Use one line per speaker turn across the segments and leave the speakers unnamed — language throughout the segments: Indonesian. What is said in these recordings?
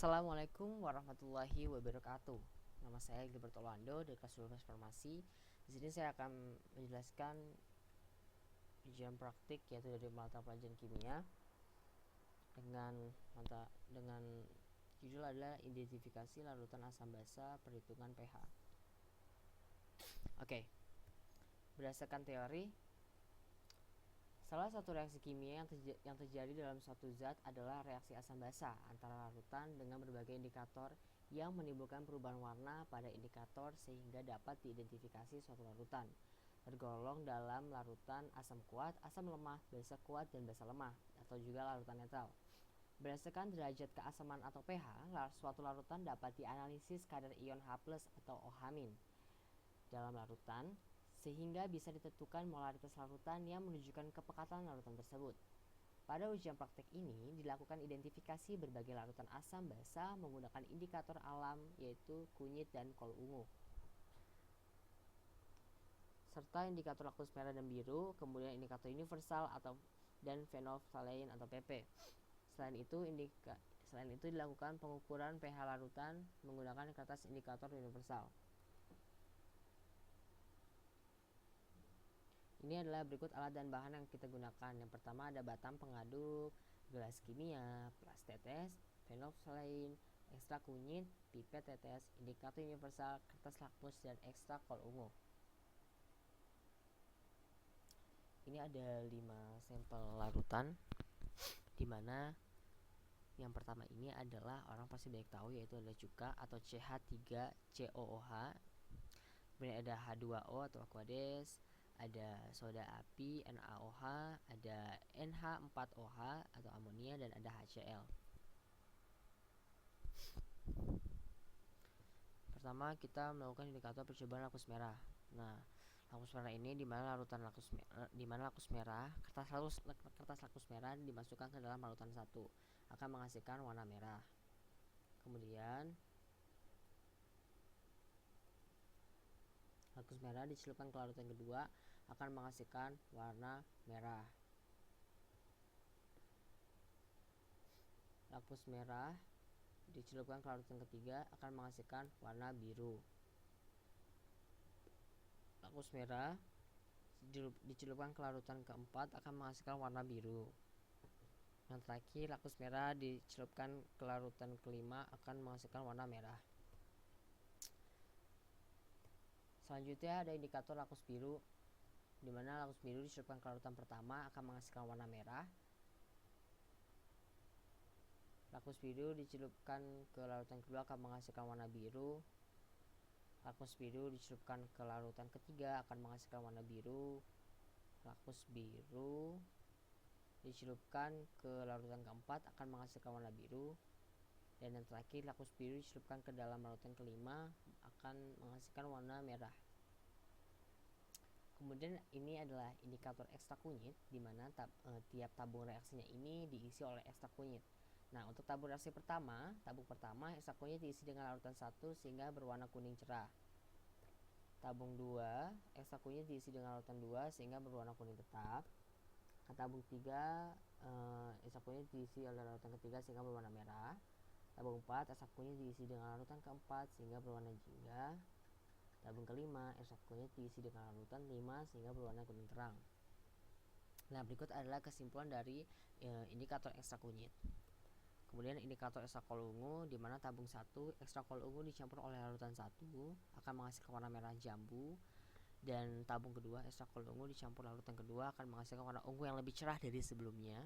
Assalamualaikum warahmatullahi wabarakatuh. Nama saya Gilbert Orlando dari kelas 12 Farmasi. Di sini saya akan menjelaskan ujian praktik yaitu dari mata pelajaran kimia dengan judul adalah identifikasi larutan asam basa perhitungan pH. Oke. Berdasarkan teori, salah satu reaksi kimia yang terjadi dalam suatu zat adalah reaksi asam basa antara larutan dengan berbagai indikator yang menimbulkan perubahan warna pada indikator sehingga dapat diidentifikasi suatu larutan. Tergolong dalam larutan asam kuat, asam lemah, basa kuat, dan basa lemah, atau juga larutan netral. Berdasarkan derajat keasaman atau pH, suatu larutan dapat dianalisis kadar ion H+ atau OH- dalam larutan, sehingga bisa ditentukan molaritas larutan yang menunjukkan kepekatan larutan tersebut. Pada ujian praktek ini dilakukan identifikasi berbagai larutan asam basa menggunakan indikator alam yaitu kunyit dan kol ungu, serta indikator laktus merah dan biru, kemudian indikator universal dan phenolphthalein atau PP. Selain itu dilakukan pengukuran pH larutan menggunakan kertas indikator universal. Ini adalah berikut alat dan bahan yang kita gunakan. Yang pertama ada batang pengaduk, gelas kimia, plas tetes, phenolphthalein, ekstrak kunyit, pipet tetes, indikator universal, kertas lakmus, dan ekstrak kol ungu. Ini ada 5 sampel larutan, dimana yang pertama ini adalah orang pasti banyak tahu, yaitu adalah cuka atau CH3COOH. Kemudian ada H2O atau Aquades, ada soda api NaOH, ada NH4OH atau amonia, dan ada HCl. Pertama kita melakukan indikator percobaan laktus merah. Nah, laktus merah ini di mana laktus merah, kertas laktus merah dimasukkan ke dalam larutan 1 akan menghasilkan warna merah. Kemudian laktus merah dicelupkan ke larutan kedua akan menghasilkan warna merah. Laktus merah dicelupkan ke larutan ketiga akan menghasilkan warna biru. Laktus merah dicelupkan ke larutan keempat akan menghasilkan warna biru. Yang terakhir, laktus merah dicelupkan ke larutan kelima akan menghasilkan warna merah. Selanjutnya ada indikator laktus biru, di mana laktus biru dicelupkan ke larutan pertama akan menghasilkan warna merah. Laktus biru dicelupkan ke larutan kedua akan menghasilkan warna biru. Laktus biru dicelupkan ke larutan ketiga akan menghasilkan warna biru. Laktus biru dicelupkan ke larutan keempat akan menghasilkan warna biru. Dan yang terakhir, laktus biru dicelupkan ke dalam larutan kelima akan menghasilkan warna merah. Kemudian ini adalah indikator ekstrak kunyit, di mana tiap tabung reaksinya ini diisi oleh ekstrak kunyit. Nah, untuk tabung reaksi pertama, ekstrak kunyit diisi dengan larutan 1 sehingga berwarna kuning cerah. Tabung 2, ekstrak kunyit diisi dengan larutan 2 sehingga berwarna kuning tetap. Tabung 3, ekstrak kunyit diisi oleh larutan ketiga sehingga berwarna merah. Tabung 4, ekstrak kunyit diisi dengan larutan keempat sehingga berwarna jingga. Tabung kelima, ekstrak kunyit diisi dengan larutan 5 sehingga berwarna kuning terang. Nah, berikut adalah kesimpulan dari indikator ekstrak kunyit. Kemudian indikator ekstrak kol ungu, di mana tabung 1 ekstrak kol ungu dicampur oleh larutan 1 akan menghasilkan warna merah jambu, dan tabung kedua ekstrak kol ungu dicampur larutan kedua akan menghasilkan warna ungu yang lebih cerah dari sebelumnya.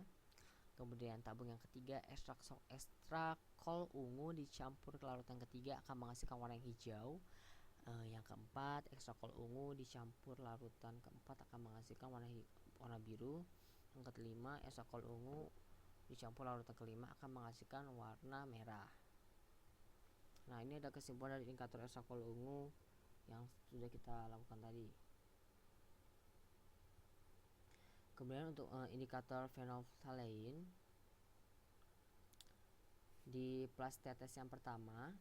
Kemudian tabung yang ketiga ekstrak kol ungu dicampur ke larutan ketiga akan menghasilkan warna yang hijau. Yang keempat, ekstrak kol ungu dicampur larutan keempat akan menghasilkan warna biru. Yang kelima, ekstrak kol ungu dicampur larutan kelima akan menghasilkan warna merah. Nah, ini ada kesimpulan dari indikator ekstrak kol ungu yang sudah kita lakukan tadi. Kemudian untuk indikator phenolphthalein, di plas tetes yang pertama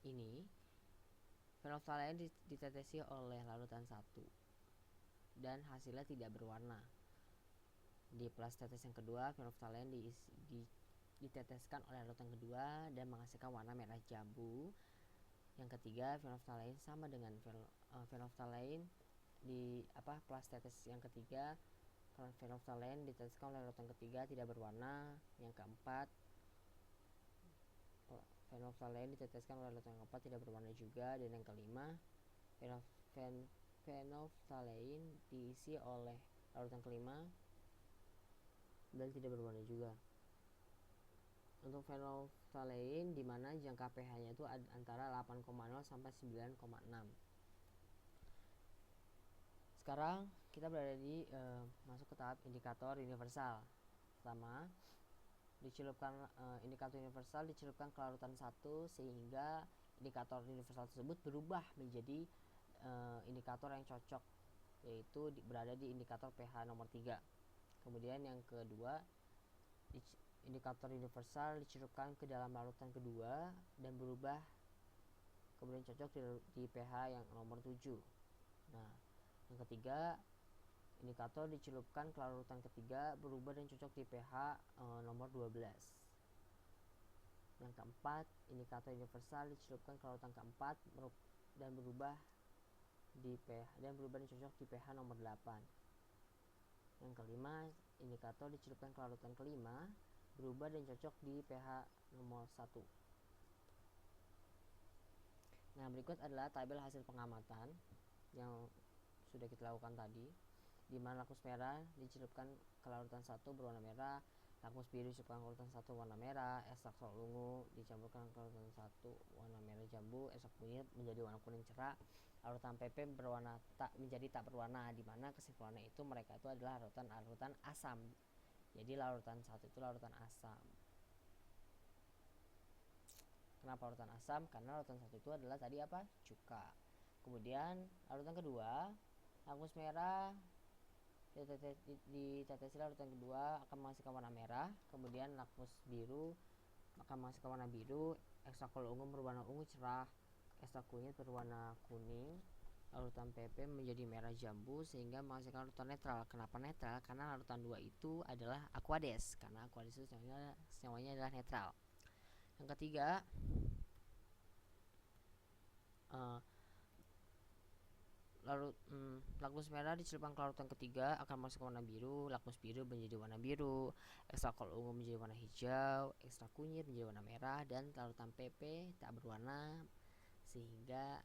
ini phenolphthalein ditetesi oleh larutan 1 dan hasilnya tidak berwarna. Di plas tetes yang kedua, phenolphthalein diteteskan oleh larutan kedua dan menghasilkan warna merah jambu. Yang ketiga, phenolphthalein sama dengan phenolphthalein di kelas tetes yang ketiga, phenolphthalein diteteskan oleh larutan ketiga tidak berwarna. Yang keempat, phenolphthalein diteteskan oleh larutan keempat tidak berwarna juga. Dan yang kelima, phenolphthalein diisi oleh larutan kelima dan tidak berwarna juga. Untuk phenolphthalein di mana jangka pH-nya itu antara 8,0 sampai 9,6. Sekarang kita berada di masuk ke tahap indikator universal. Pertama, dicelupkan indikator universal dicelupkan ke larutan 1 sehingga indikator universal tersebut berubah menjadi indikator yang cocok, yaitu berada di indikator pH nomor 3. Kemudian yang kedua, indikator universal dicelupkan ke dalam larutan kedua dan berubah kemudian cocok di pH yang nomor 7. Nah, yang ketiga, indikator dicelupkan ke larutan ketiga berubah dan cocok di pH nomor 12. Yang keempat, indikator universal dicelupkan ke larutan keempat dan berubah dan cocok di pH nomor 8. Yang kelima, indikator dicelupkan ke larutan kelima berubah dan cocok di pH nomor 1. Nah, berikut adalah tabel hasil pengamatan yang sudah kita lakukan tadi, di mana lakmus merah dicelupkan ke larutan 1 berwarna merah, lakmus biru dicelupkan ke larutan 1 warna merah, ekstrak sol ungu dicampurkan ke larutan 1 warna merah jambu, ekstrak kunyit menjadi warna kuning cerah, larutan PP menjadi tak berwarna, di mana kesimpulannya itu mereka itu adalah larutan asam. Jadi larutan 1 itu larutan asam. Kenapa larutan asam? Karena larutan 1 itu adalah tadi cuka. Kemudian larutan kedua, lakmus merah ditetesi larutan kedua akan menghasilkan warna merah. Kemudian lakmus biru akan menghasilkan warna biru, ekstrak kol ungu berwarna ungu cerah, ekstrak kunyit berwarna kuning, larutan PP menjadi merah jambu sehingga menghasilkan larutan netral. Kenapa netral? Karena larutan 2 itu adalah aqueous, karena aqueous itu semuanya adalah netral. Yang ketiga, lakmus merah dicelupkan ke larutan ketiga akan menghasilkan warna biru, lakmus biru menjadi warna biru, ekstrak kol ungu menjadi warna hijau, ekstrak kunyit menjadi warna merah, dan larutan PP tak berwarna sehingga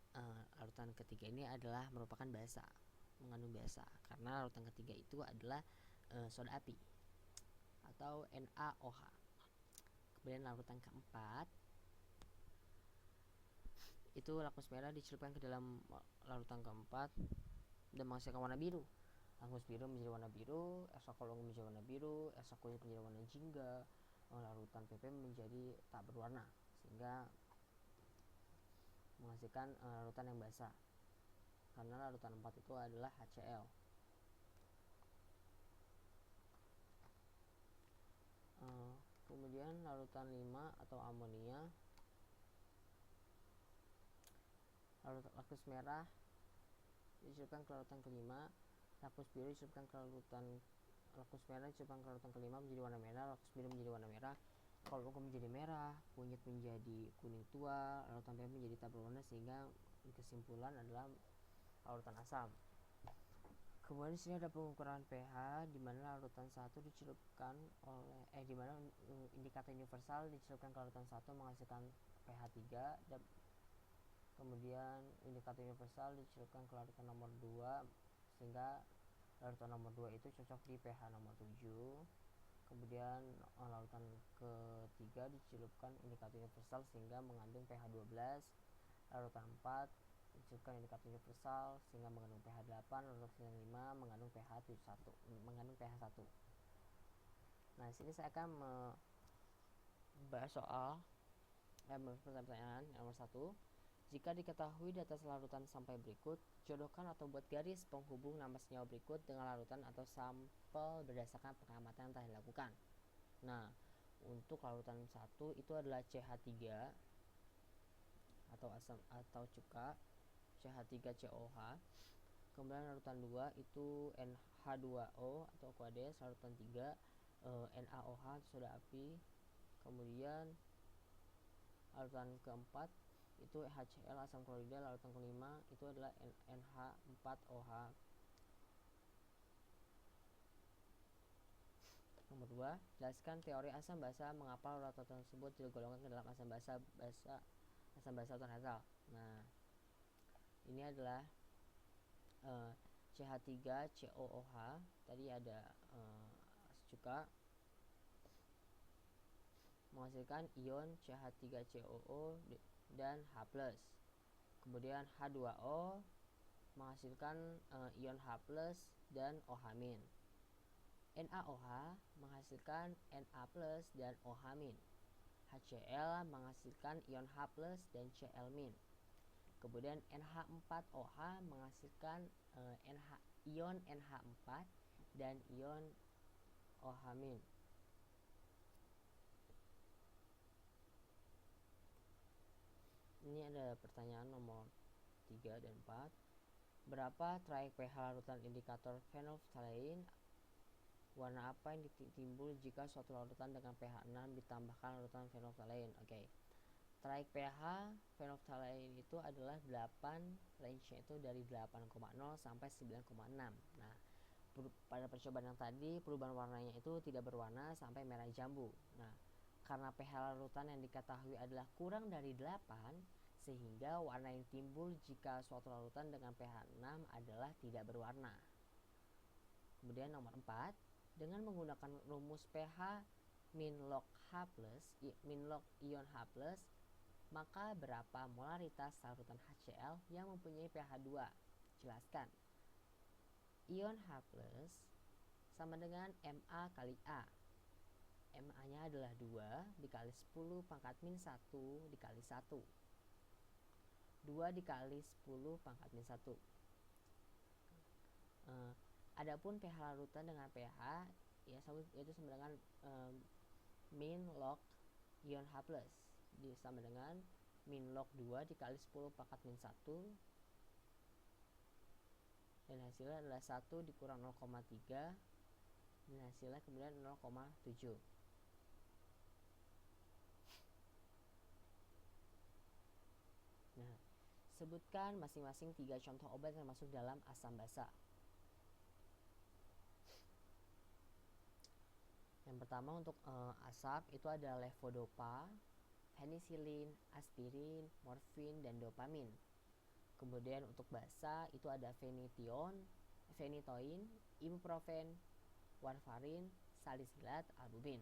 larutan ketiga ini adalah merupakan basa, mengandung basa, karena larutan ketiga itu adalah soda api atau NaOH. Kemudian larutan keempat itu lakmus merah dicelupkan ke dalam larutan keempat dan menghasilkan warna biru. Lakmus biru menjadi warna biru, ekstrak kol ungu menjadi warna biru, ekstrak kunyit menjadi warna jingga, larutan PP menjadi tak berwarna sehingga menghasilkan larutan yang basah, karena larutan 4 itu adalah HCl. Kemudian larutan 5 atau amonia, lakmus merah dicelupkan ke larutan kelima, lakmus biru dicelupkan ke lakmus merah dicelupkan ke larutan kelima menjadi warna merah, lakmus biru menjadi warna merah, kol ungu menjadi merah, kunyit menjadi kuning tua, larutan PP menjadi tak berwarna sehingga kesimpulan adalah larutan asam. Kemudian di sini ada pengukuran pH di mana larutan 1 dicelupkan di mana indikator universal dicelupkan ke larutan 1 menghasilkan pH 3 dan kemudian indikator universal dicelupkan ke larutan nomor 2 sehingga larutan nomor 2 itu cocok di pH nomor 7. Kemudian larutan ketiga dicelupkan indikator universal sehingga mengandung pH 12. Larutan 4 dicelupkan indikator universal sehingga mengandung pH 8. Larutan 5 mengandung pH 1. Nah, di sini saya akan membahas soal pertanyaan nomor 1. Jika diketahui data larutan sampai berikut, jodohkan atau buat garis penghubung nama senyawa berikut dengan larutan atau sampel berdasarkan pengamatan yang telah dilakukan. Nah, untuk larutan 1 itu adalah CH3 atau asam atau cuka, CH3COH. Kemudian larutan 2 itu NH2O atau aqueous, larutan 3 NaOH soda api. Kemudian larutan keempat itu HCl asam klorida. Larutan kelima itu adalah NH4OH. Nomor 2, jelaskan teori asam basa, mengapa larutan tersebut digolongkan ke dalam asam basa atau netral. Nah, ini adalah CH3COOH. Tadi ada cuka menghasilkan ion CH3COO dan H+. Kemudian H2O menghasilkan ion H+ dan OH-. NaOH menghasilkan Na+ dan OH-. HCl menghasilkan ion H+ dan Cl-. Kemudian NH4OH menghasilkan ion NH4 dan ion OH-. Ini ada pertanyaan nomor 3 dan 4. Berapa traik pH larutan indikator phenolphthalein? Warna apa yang timbul jika suatu larutan dengan pH 6 ditambahkan larutan phenolphthalein? Oke. Traik pH phenolphthalein itu adalah 8, range-nya itu dari 8,0 sampai 9,6. Nah, pada percobaan yang tadi perubahan warnanya itu tidak berwarna sampai merah jambu. Nah, karena pH larutan yang diketahui adalah kurang dari 8, sehingga warna yang timbul jika suatu larutan dengan pH 6 adalah tidak berwarna. Kemudian nomor 4, dengan menggunakan rumus pH min-log ion H+, maka berapa molaritas larutan HCl yang mempunyai pH 2? Jelaskan. Ion H+ sama dengan Ma kali A. Ma-nya adalah 2 dikali 10 pangkat min 1 dikali 1. 2 dikali 10 pangkat min 1. Adapun pH larutan dengan pH yaitu sama dengan min log ion H+, sama dengan min log 2 dikali 10 pangkat min 1, dan hasilnya adalah 1 dikurang 0,3, dan hasilnya kemudian 0,7. Nah, sebutkan masing-masing 3 contoh obat yang masuk dalam asam basa. Yang pertama untuk asap itu ada levodopa, penisilin, aspirin, morfin, dan dopamin. Kemudian untuk basa itu ada phenytoin, ibuprofen, warfarin, salisilat, albumin.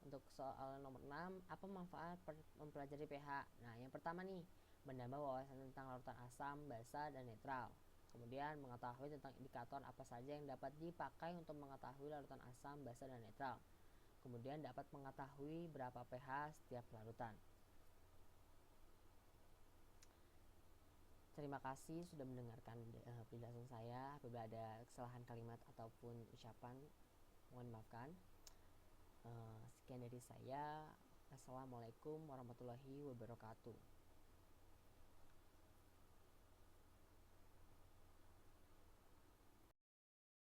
Untuk soal nomor 6, apa manfaat mempelajari pH? Nah, yang pertama nih, menambah wawasan tentang larutan asam, basa, dan netral. Kemudian mengetahui tentang indikator apa saja yang dapat dipakai untuk mengetahui larutan asam, basa, dan netral. Kemudian dapat mengetahui berapa pH setiap larutan. Terima kasih sudah mendengarkan penjelasan saya. Apabila ada kesalahan kalimat ataupun ucapan, mohon maafkan. Sekian dari saya. Assalamualaikum warahmatullahi wabarakatuh.